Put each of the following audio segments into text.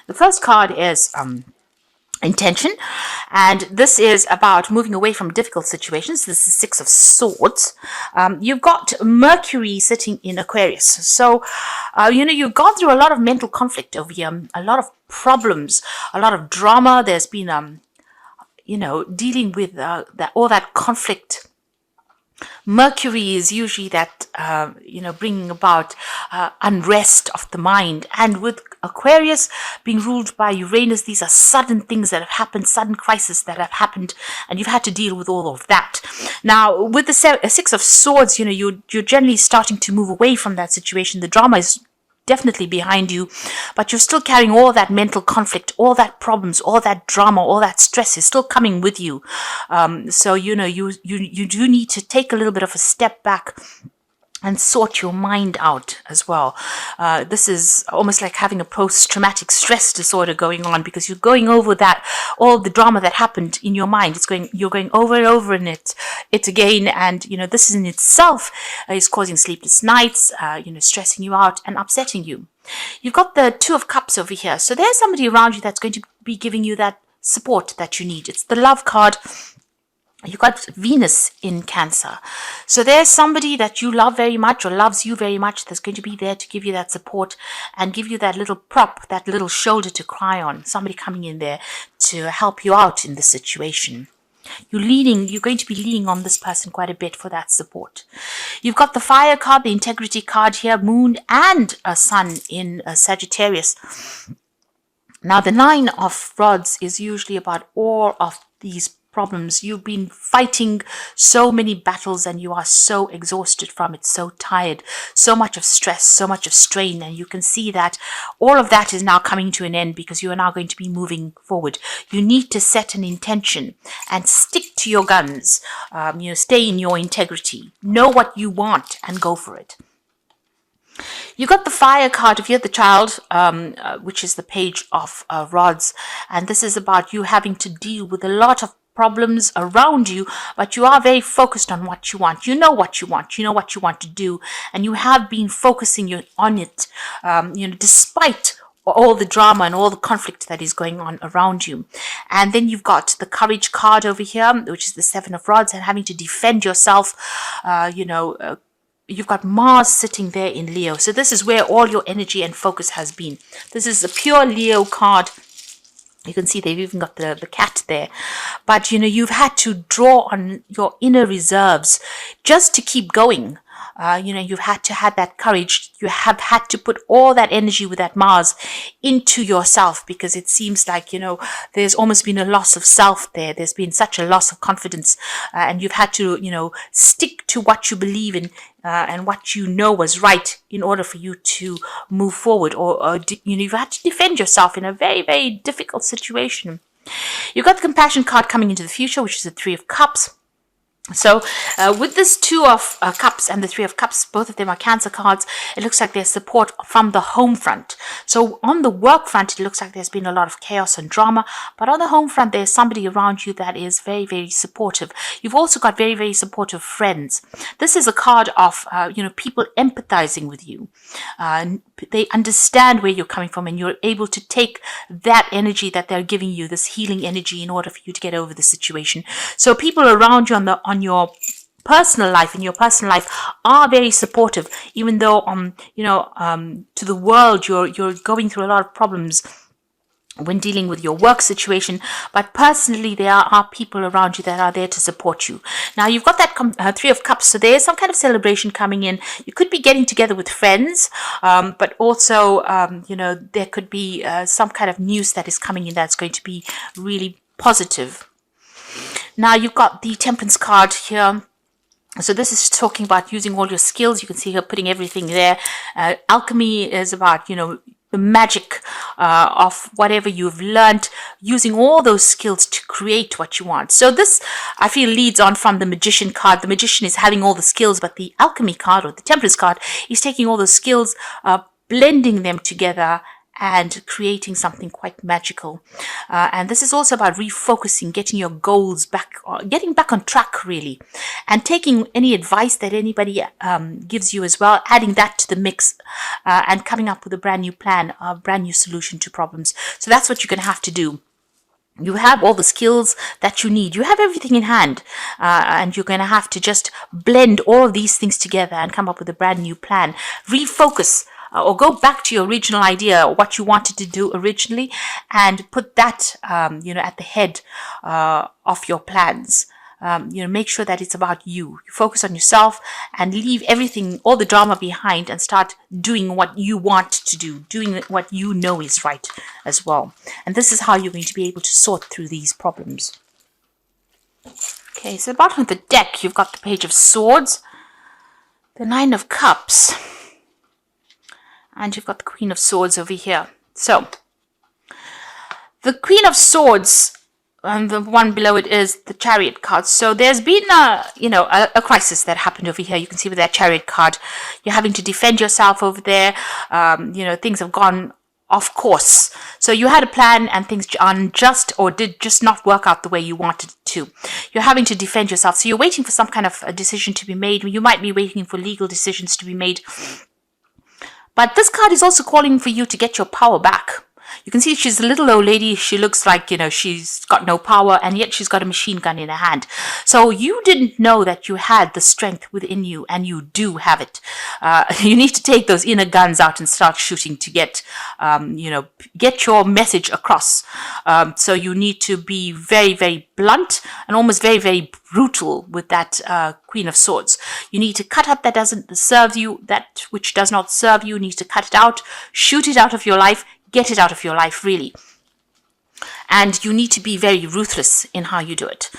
The first card is intention, and this is about moving away from difficult situations. This is Six of Swords. You've got Mercury sitting in Aquarius, so you've gone through a lot of mental conflict over here, a lot of problems, a lot of drama. There's been dealing with all that conflict. Mercury is usually that, bringing about unrest of the mind. And with Aquarius being ruled by Uranus, these are sudden things that have happened, sudden crises that have happened, and you've had to deal with all of that. Now, with the Six of Swords, you're generally starting to move away from that situation. The drama is definitely behind you, but you're still carrying all that mental conflict, all that problems, all that drama, all that stress is still coming with you. So you do need to take a little bit of a step back and sort your mind out as well. This is almost like having a post-traumatic stress disorder going on, because you're going over that, all the drama that happened in your mind. You're going over and over in it again, and this in itself is causing sleepless nights, stressing you out and upsetting you. You've got the Two of Cups over here, so there's somebody around you that's going to be giving you that support that you need. It's the Love card. You've got Venus in Cancer. So there's somebody that you love very much or loves you very much that's going to be there to give you that support and give you that little prop, that little shoulder to cry on. Somebody coming in there to help you out in the situation. You're going to be leaning on this person quite a bit for that support. You've got the Fire card, the Integrity card here, Moon and a Sun in Sagittarius. Now, the Nine of Rods is usually about all of these problems. You've been fighting so many battles and you are so exhausted from it, so tired, so much of stress, so much of strain, and you can see that all of that is now coming to an end because you are now going to be moving forward. You need to set an intention and stick to your guns. Stay in your integrity. Know what you want and go for it. You got the Fire card if you're the Child, which is the Page of Rods, and this is about you having to deal with a lot of problems around you, but you are very focused on what you want. You know what you want. You know what you want to do, and you have been focusing on it, despite all the drama and all the conflict that is going on around you. And then you've got the Courage card over here, which is the Seven of Rods, and having to defend yourself. You've got Mars sitting there in Leo. So this is where all your energy and focus has been. This is a pure Leo card. You can see they've even got the cat there. But, you've had to draw on your inner reserves just to keep going. You've had to have that courage. You have had to put all that energy with that Mars into yourself, because it seems like, there's almost been a loss of self there. There's been such a loss of confidence, and you've had to, stick to what you believe in and what you know was right in order for you to move forward, or you've had to defend yourself in a very, very difficult situation. You've got the Compassion card coming into the future, which is the Three of Cups. So with this Two of Cups and the Three of Cups, both of them are Cancer cards. It looks like there's support from the home front. So on the work front, it looks like there's been a lot of chaos and drama. But on the home front, there's somebody around you that is very, very supportive. You've also got very, very supportive friends. This is a card of, people empathizing with you. They understand where you're coming from, and you're able to take that energy that they're giving you, this healing energy, in order for you to get over the situation. So people around you on your personal life, in your personal life, are very supportive, even though to the world you're going through a lot of problems when dealing with your work situation, but personally there are people around you that are there to support you. Now you've got that Three of Cups, so there's some kind of celebration coming in. You could be getting together with friends, but also there could be some kind of news that is coming in that's going to be really positive. Now you've got the Temperance card here. So this is talking about using all your skills. You can see her putting everything there. Alchemy is about, the magic of whatever you've learned, using all those skills to create what you want. So this, I feel, leads on from the Magician card. The Magician is having all the skills, but the Alchemy card, or the Temperance card, is taking all those skills, blending them together, and creating something quite magical. And this is also about refocusing, getting your goals back, getting back on track really, and taking any advice that anybody gives you as well, adding that to the mix, and coming up with a brand new plan, a brand new solution to problems. So that's what you're going to have to do. You have all the skills that you need. You have everything in hand, and you're going to have to just blend all of these things together and come up with a brand new plan. Refocus, or go back to your original idea, what you wanted to do originally, and put that, at the head of your plans. Make sure that it's about you. You focus on yourself and leave everything, all the drama behind, and start doing what you want to do, doing what you know is right as well. And this is how you're going to be able to sort through these problems. Okay, so at the bottom of the deck, you've got the Page of Swords, the Nine of Cups, and you've got the Queen of Swords over here. So, the Queen of Swords, and the one below it is the Chariot card. So there's been a crisis that happened over here. You can see with that Chariot card, you're having to defend yourself over there. Things have gone off course. So you had a plan and things unjust or did just not work out the way you wanted it to. You're having to defend yourself. So you're waiting for some kind of a decision to be made. You might be waiting for legal decisions to be made. But this card is also calling for you to get your power back. You can see she's a little old lady. She looks like, she's got no power, and yet she's got a machine gun in her hand. So you didn't know that you had the strength within you, and you do have it. You need to take those inner guns out and start shooting to get your message across. So you need to be very, very blunt and almost very, very brutal with that Queen of Swords. You need to cut up that doesn't serve you, that which does not serve you. You need to cut it out, shoot it out of your life. Get it out of your life, really. And you need to be very ruthless in how you do it.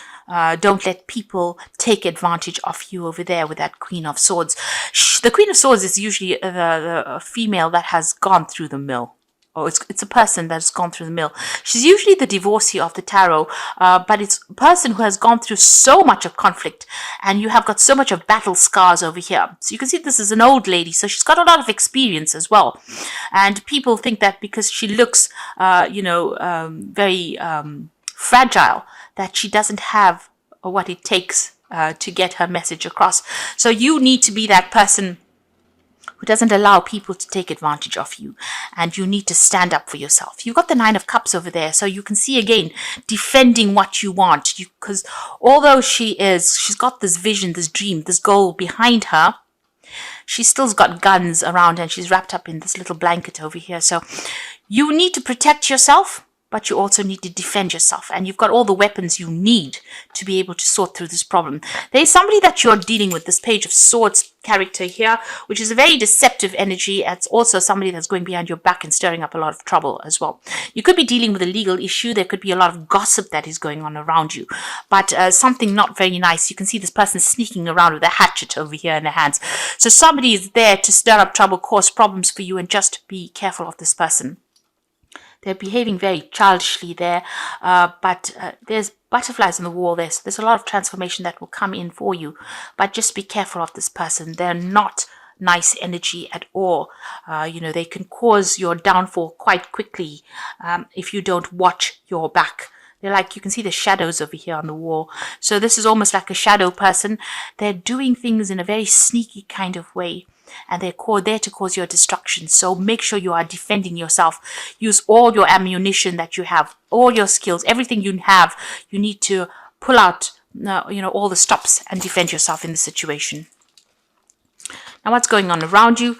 Don't let people take advantage of you over there with that Queen of Swords. The Queen of Swords is usually the female that has gone through the mill. Or it's a person that's gone through the mill. She's usually the divorcee of the tarot, but it's a person who has gone through so much of conflict, and you have got so much of battle scars over here. So you can see this is an old lady, so she's got a lot of experience as well. And people think that because she looks, very fragile, that she doesn't have what it takes to get her message across. So you need to be that person who doesn't allow people to take advantage of you, and you need to stand up for yourself. You've got the Nine of Cups over there, so you can see again defending what you want, because although she's got this vision, this dream, this goal behind her, she still's got guns around, and she's wrapped up in this little blanket over here. So you need to protect yourself, but you also need to defend yourself, and you've got all the weapons you need to be able to sort through this problem. There's somebody that you're dealing with, this Page of Swords character here, which is a very deceptive energy. It's also somebody that's going behind your back and stirring up a lot of trouble as well. You could be dealing with a legal issue. There could be a lot of gossip that is going on around you, but something not very nice. You can see this person sneaking around with a hatchet over here in their hands. So somebody is there to stir up trouble, cause problems for you, and just be careful of this person. They're behaving very childishly there, but there's butterflies on the wall there. So there's a lot of transformation that will come in for you, but just be careful of this person. They're not nice energy at all. They can cause your downfall quite quickly if you don't watch your back. They're like, you can see the shadows over here on the wall. So this is almost like a shadow person. They're doing things in a very sneaky kind of way, and they're there to cause your destruction. So make sure you are defending yourself. Use all your ammunition that you have, all your skills, everything you have. You need to pull out, all the stops and defend yourself in the situation. Now, what's going on around you?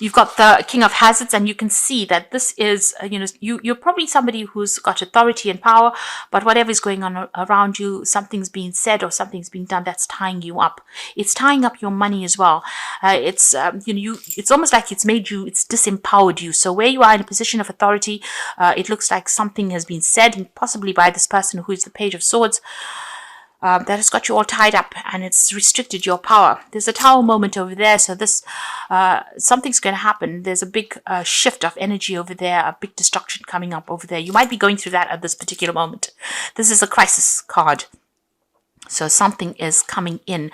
You've got the King of Hazards, and you can see that this is, you're probably somebody who's got authority and power, but whatever is going on around you, something's being said or something's being done that's tying you up. It's tying up your money as well. It's almost like it's disempowered you. So where you are in a position of authority, it looks like something has been said, possibly by this person who is the Page of Swords, that has got you all tied up, and it's restricted your power. There's a Tower moment over there, so this something's going to happen. There's a big shift of energy over there, a big destruction coming up over there. You might be going through that at this particular moment. This is a crisis card. So something is coming in,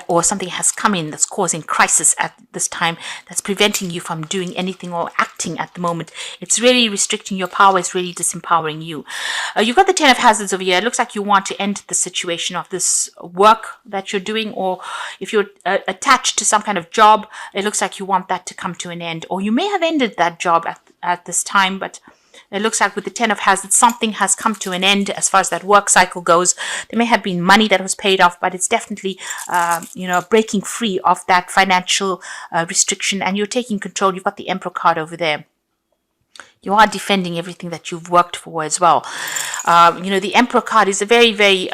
or something has come in that's causing crisis at this time, that's preventing you from doing anything or acting at the moment. It's really restricting your power. It's really disempowering you. You've got the Ten of Hazards over here. It looks like you want to end the situation of this work that you're doing, or if you're attached to some kind of job, it looks like you want that to come to an end, or you may have ended that job at this time, but it looks like with the Ten of Hazards, something has come to an end as far as that work cycle goes. There may have been money that was paid off, but it's definitely, breaking free of that financial restriction, and you're taking control. You've got the Emperor card over there. You are defending everything that you've worked for as well. The Emperor card is a very, very...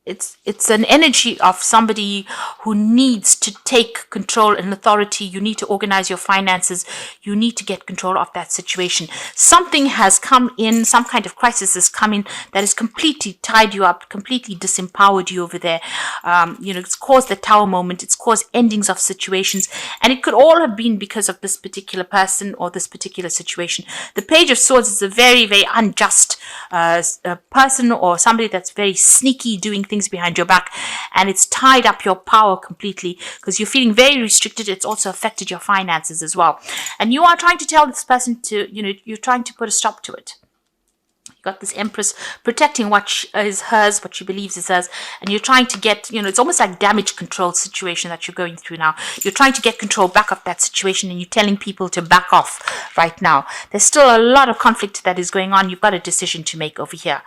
It's an energy of somebody who needs to take control and authority. You need to organize your finances. You need to get control of that situation. Something has come in, some kind of crisis has come in that has completely tied you up, completely disempowered you over there. It's caused the Tower moment. It's caused endings of situations. And it could all have been because of this particular person or this particular situation. The Page of Swords is a very, very unjust person, or somebody that's very sneaky, doing things behind your back, and it's tied up your power completely because you're feeling very restricted. It's also affected your finances as well, and you are trying to tell this person to, you're trying to put a stop to it. You got this Empress protecting what is hers, what she believes is hers, and you're trying to get, it's almost like damage control situation that you're going through now. You're trying to get control back of that situation, and you're telling people to back off right now. There's still a lot of conflict that is going on. You've got a decision to make over here.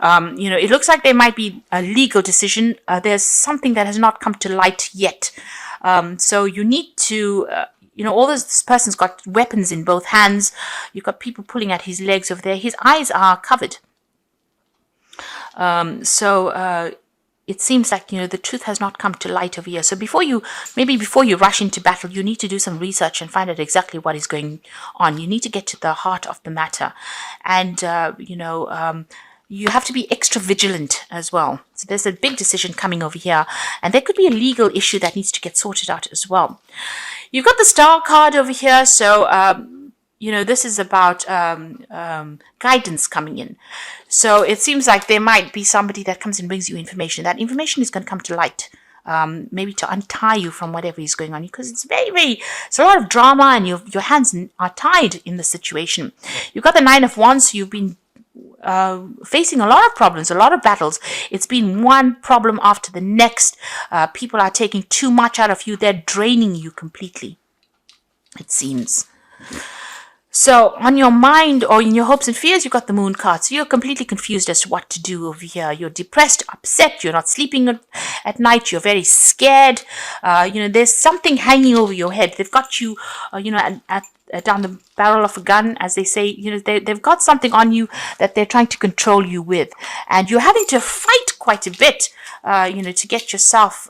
It looks like there might be a legal decision. There's something that has not come to light yet. So you need to... all this person's got weapons in both hands. You've got people pulling at his legs over there. His eyes are covered. It seems like, the truth has not come to light over here. So before you rush into battle, you need to do some research and find out exactly what is going on. You need to get to the heart of the matter. And, you have to be extra vigilant as well. So there's a big decision coming over here, and there could be a legal issue that needs to get sorted out as well. You've got the Star card over here, so this is about guidance coming in. So it seems like there might be somebody that comes and brings you information. That information is going to come to light, maybe to untie you from whatever is going on, because it's it's a lot of drama, and your hands are tied in the situation. You've got the Nine of Wands, so you've been facing a lot of problems, a lot of battles. It's been one problem after the next. People are taking too much out of you. They're draining you completely, it seems. So on your mind or in your hopes and fears, you've got the Moon card. So you're completely confused as to what to do over here. You're depressed, upset. You're not sleeping at night. You're very scared. There's something hanging over your head. They've got you, down the barrel of a gun, as they say. They've got something on you that they're trying to control you with, and you're having to fight quite a bit, to get yourself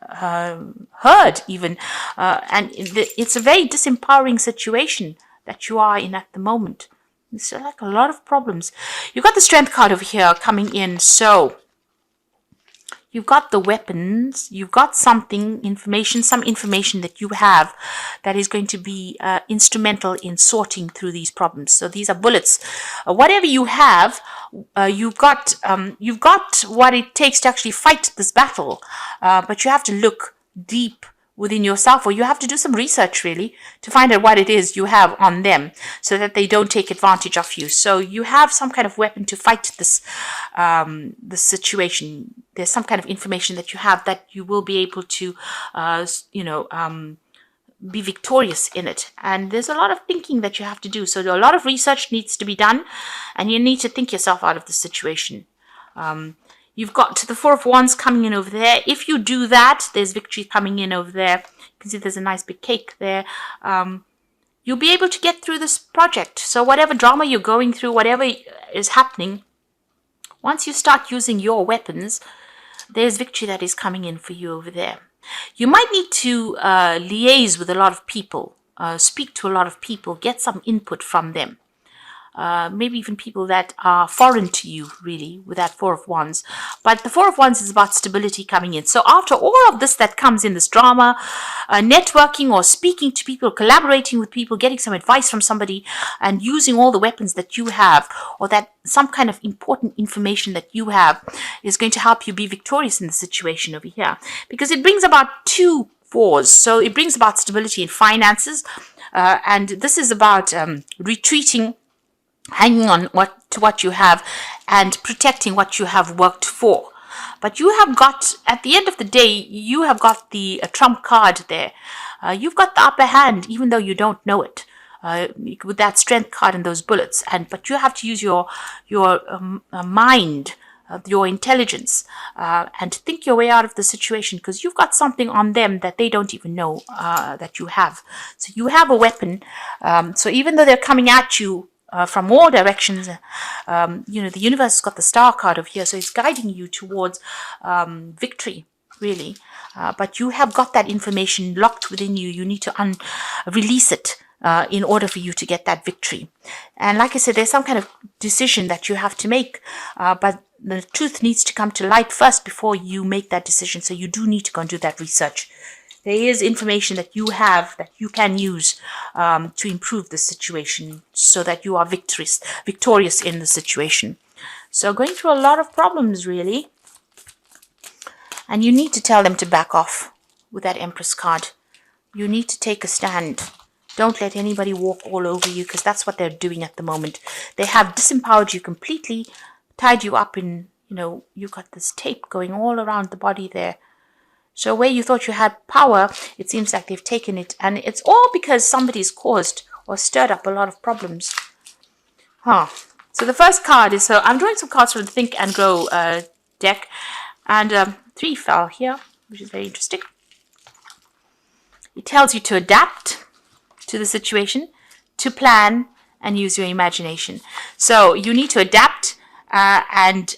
heard even, and it's a very disempowering situation that you are in at the moment. It's like a lot of problems. You've got the Strength card over here coming in, so you've got the weapons, you've got some information that you have that is going to be instrumental in sorting through these problems. So these are bullets. Whatever you have, you've got what it takes to actually fight this battle, but you have to look deep within yourself, or you have to do some research really to find out what it is you have on them so that they don't take advantage of you. So you have some kind of weapon to fight this situation. There's some kind of information that you have that you will be able to be victorious in it. And there's a lot of thinking that you have to do. So a lot of research needs to be done, and you need to think yourself out of the situation. You've got the Four of Wands coming in over there. If you do that, there's victory coming in over there. You can see there's a nice big cake there. You'll be able to get through this project. So whatever drama you're going through, whatever is happening, once you start using your weapons, there's victory that is coming in for you over there. You might need to liaise with a lot of people, speak to a lot of people, get some input from them. maybe even people that are foreign to you, really, with that Four of Wands. But the Four of Wands is about stability coming in. So after all of this that comes in, this drama, networking or speaking to people, collaborating with people, getting some advice from somebody, and using all the weapons that you have, or that some kind of important information that you have, is going to help you be victorious in the situation over here. Because it brings about 2 fours. So it brings about stability in finances. And this is about retreating, hanging on to what you have, and protecting what you have worked for. But you have got, at the end of the day, you have got the trump card there. You've got the upper hand, even though you don't know it, with that strength card and those bullets. But you have to use your mind, your intelligence, and think your way out of the situation, because you've got something on them that they don't even know that you have. So you have a weapon. So even though they're coming at you from all directions, the universe has got the star card over here, so it's guiding you towards victory, really. But you have got that information locked within you. You need to release it in order for you to get that victory. And like I said, there's some kind of decision that you have to make, but the truth needs to come to light first before you make that decision. So you do need to go and do that research. There is information that you have that you can use to improve the situation, so that you are victorious in the situation. So going through a lot of problems, really. And you need to tell them to back off with that Empress card. You need to take a stand. Don't let anybody walk all over you, because that's what they're doing at the moment. They have disempowered you completely, tied you up in, you've got this tape going all around the body there. So where you thought you had power, it seems like they've taken it. And it's all because somebody's caused or stirred up a lot of problems. So the first card is, so I'm drawing some cards from the Think and Grow deck. And 3 fell here, which is very interesting. It tells you to adapt to the situation, to plan, and use your imagination. So you need to adapt, and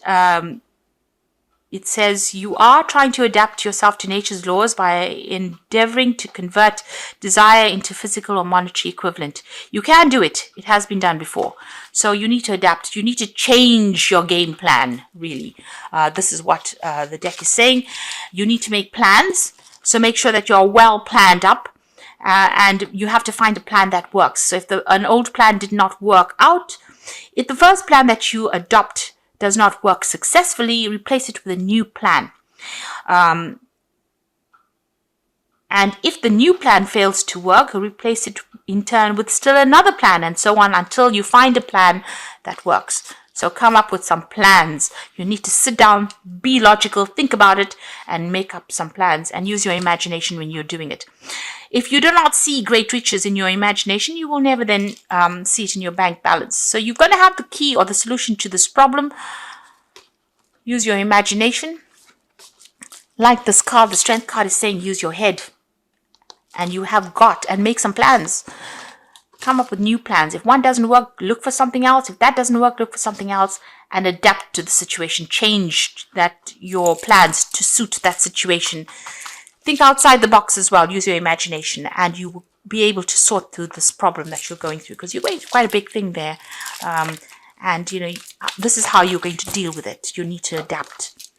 it says you are trying to adapt yourself to nature's laws by endeavoring to convert desire into physical or monetary equivalent. You can do it. It has been done before. So you need to adapt. You need to change your game plan, really. This is what the deck is saying. You need to make plans. So make sure that you're well planned up. And you have to find a plan that works. So if an old plan did not work out, if the first plan that you adopt does not work successfully, replace it with a new plan. And if the new plan fails to work, replace it in turn with still another plan, and so on until you find a plan that works. So come up with some plans. You need to sit down, be logical, think about it, and make up some plans, and use your imagination when you're doing it. If you do not see great riches in your imagination, you will never then see it in your bank balance. So you're going to have the key or the solution to this problem. Use your imagination. Like this card, the Strength card is saying, use your head. And you have got, and make some plans. Come up with new plans. If one doesn't work, look for something else. If that doesn't work, look for something else, and adapt to the situation. Change your plans to suit that situation. Think outside the box as well. Use your imagination, and you will be able to sort through this problem that you're going through, because you're going through quite a big thing there. And this is how you're going to deal with it. You need to adapt.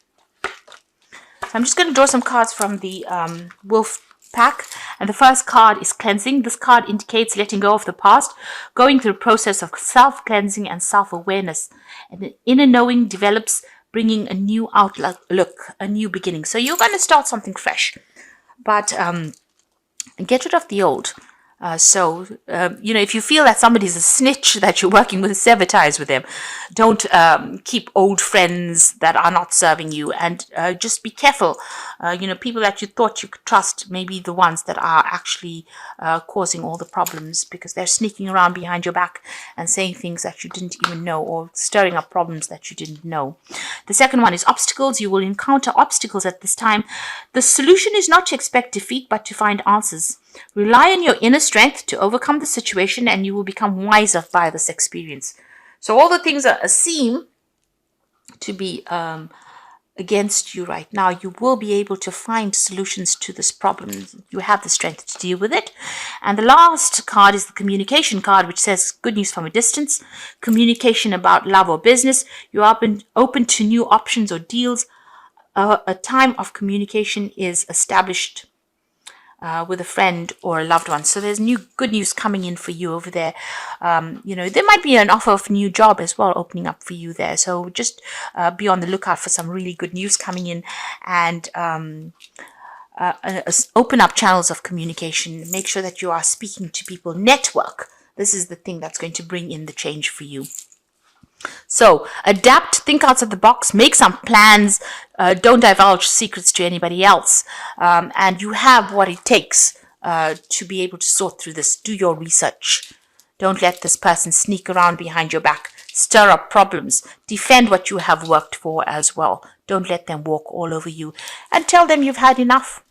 So I'm just going to draw some cards from the Wolf pack, and the first card is cleansing. This card indicates letting go of the past, going through a process of self-cleansing and self-awareness, and the inner knowing develops, bringing a new outlook, a new beginning. So you're going to start something fresh, but get rid of the old. If you feel that somebody's a snitch that you're working with, sever ties with them. Don't keep old friends that are not serving you, and just be careful. People that you thought you could trust may be the ones that are actually causing all the problems, because they're sneaking around behind your back and saying things that you didn't even know, or stirring up problems that you didn't know. The second one is obstacles. You will encounter obstacles at this time. The solution is not to expect defeat, but to find answers. Rely on your inner strength to overcome the situation, and you will become wiser by this experience. So all the things seem to be against you right now, you will be able to find solutions to this problem. You have the strength to deal with it. And the last card is the communication card, which says good news from a distance, communication about love or business. You're open to new options or deals. A time of communication is established with a friend or a loved one. So there's good news coming in for you over there. There might be an offer of a new job as well opening up for you there. So just be on the lookout for some really good news coming in, and open up channels of communication. Make sure that you are speaking to people. Network. This is the thing that's going to bring in the change for you. So adapt, think outside the box, make some plans, don't divulge secrets to anybody else, and you have what it takes to be able to sort through this. Do your research. Don't let this person sneak around behind your back, stir up problems, defend what you have worked for as well. Don't let them walk all over you, and tell them you've had enough.